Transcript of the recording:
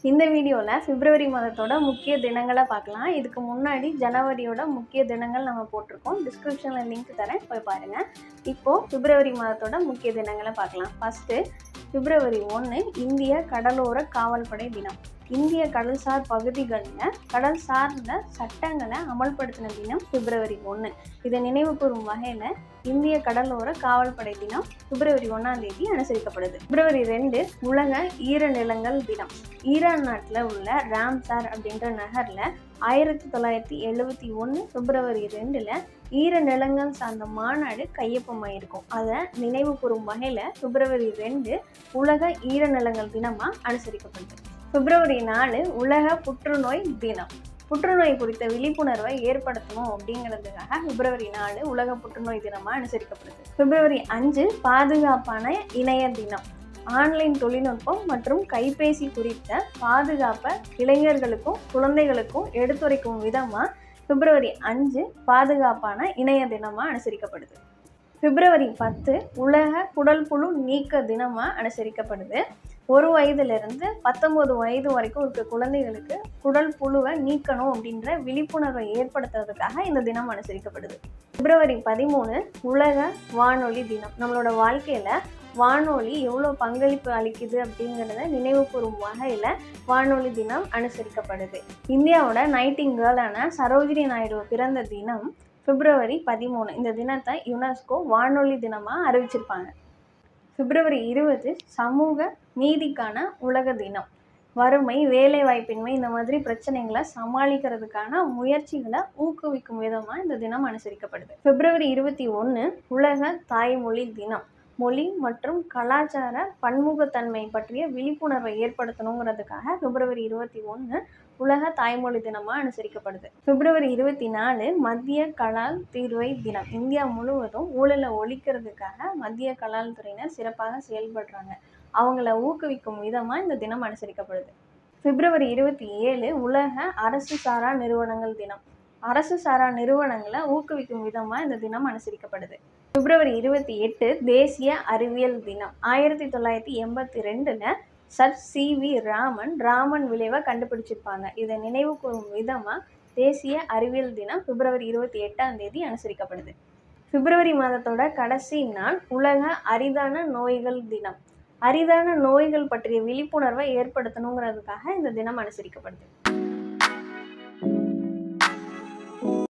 இந்த வீடியோவில் பிப்ரவரி மாதத்தோட முக்கிய தினங்களை பார்க்கலாம். இதுக்கு முன்னாடி ஜனவரியோட முக்கிய தினங்கள் நம்ம போட்டிருக்கோம். டிஸ்கிரிப்ஷனில் லிங்க் தரேன், போய் பாருங்கள். இப்போது பிப்ரவரி மாதத்தோட முக்கிய தினங்களை பார்க்கலாம். ஃபஸ்ட்டு பிப்ரவரி 1 இந்திய கடலோர காவல்படை தினம். இந்திய கடல்சார் பகுதிகளில் கடல் சார்ந்த சட்டங்களை அமல்படுத்தின தினம் பிப்ரவரி 1. இதை நினைவு கூறும் வகையில் இந்திய கடலோர காவல்படை தினம் பிப்ரவரி 1ஆம் தேதி அனுசரிக்கப்படுது. பிப்ரவரி 2 உலக ஈரநிலங்கள் தினம். ஈரான் நாட்டில் உள்ள ராம்சார் அப்படின்ற நகரில் 1971 பிப்ரவரி 2 ஈரநிலங்கள் சார்ந்த மாநாடு கையொப்பமாயிருக்கும். அதை நினைவு கூறும் வகையில் பிப்ரவரி 2 உலக ஈரநிலங்கள் தினமாக அனுசரிக்கப்படுது. பிப்ரவரி 4 உலக புற்றுநோய் தினம். புற்றுநோய் குறித்த விழிப்புணர்வை ஏற்படுத்தணும் அப்படிங்கிறதுக்காக பிப்ரவரி 4 உலக புற்றுநோய் தினமாக அனுசரிக்கப்படுது. பிப்ரவரி 5 பாதுகாப்பான இணைய தினம். ஆன்லைன் தொழில்நுட்பம் மற்றும் கைபேசி குறித்த பாதுகாப்பை இளைஞர்களுக்கும் குழந்தைகளுக்கும் எடுத்துரைக்கும் விதமாக பிப்ரவரி 5 பாதுகாப்பான இணைய தினமாக அனுசரிக்கப்படுது. பிப்ரவரி 10 உலக குடல் புழு நீக்க தினமாக அனுசரிக்கப்படுது. 1 வயதிலிருந்து 19 வயது வரைக்கும் இருக்க குழந்தைகளுக்கு குடல் புழுவை நீக்கணும் அப்படின்ற விழிப்புணர்வை ஏற்படுத்துறதுக்காக இந்த தினம் அனுசரிக்கப்படுது. பிப்ரவரி 13 உலக வானொலி தினம். நம்மளோட வாழ்க்கையில் வானொலி எவ்வளோ பங்களிப்பு அளிக்குது அப்படிங்கிறத நினைவு கூறும் வகையில் வானொலி தினம் அனுசரிக்கப்படுது. இந்தியாவோட நைட்டிங்கேர்லான சரோஜினி நாயுடு பிறந்த தினம் பிப்ரவரி 13. இந்த தினத்தை யுனெஸ்கோ வானொலி தினமாக அறிவிச்சிருப்பாங்க. பிப்ரவரி 20 சமூக நீதிக்கான உலக தினம். வறுமை, வேலைவாய்ப்பின்மை இந்த மாதிரி பிரச்சனைகளை சமாளிக்கிறதுக்கான முயற்சிகளை ஊக்குவிக்கும் விதமாக இந்த தினம் அனுசரிக்கப்படுது. பிப்ரவரி 21 உலக தாய்மொழி தினம். மொழி மற்றும் கலாச்சார பன்முகத்தன்மை பற்றிய விழிப்புணர்வை ஏற்படுத்தணுங்கிறதுக்காக பிப்ரவரி 21 உலக தாய்மொழி தினமாக அனுசரிக்கப்படுது. பிப்ரவரி 24 மத்திய கலால் தீர்வை தினம். இந்தியா முழுவதும் ஊழலை ஒழிக்கிறதுக்காக மத்திய கலால் துறையினர் சிறப்பாக செயல்படுறாங்க. அவங்கள ஊக்குவிக்கும் விதமாக இந்த தினம் அனுசரிக்கப்படுது. பிப்ரவரி 27 உலக அரசு சாரா நிறுவனங்கள் தினம். அரசு சாரா நிறுவனங்களை ஊக்குவிக்கும் விதமாக இந்த தினம் அனுசரிக்கப்படுது. பிப்ரவரி 28 தேசிய அறிவியல் தினம். 1982 சர் சி.வி. ராமன் விளைவை கண்டுபிடிச்சிருப்பாங்க. இதை நினைவு கூறும் விதமாக தேசிய அறிவியல் தினம் பிப்ரவரி 28ஆம் தேதி அனுசரிக்கப்படுது. பிப்ரவரி மாதத்தோட கடைசி நாள் உலக அரிதான நோய்கள் தினம். அரிதான நோய்கள் பற்றிய விழிப்புணர்வை ஏற்படுத்தணுங்கிறதுக்காக இந்த தினம் அனுசரிக்கப்படுது.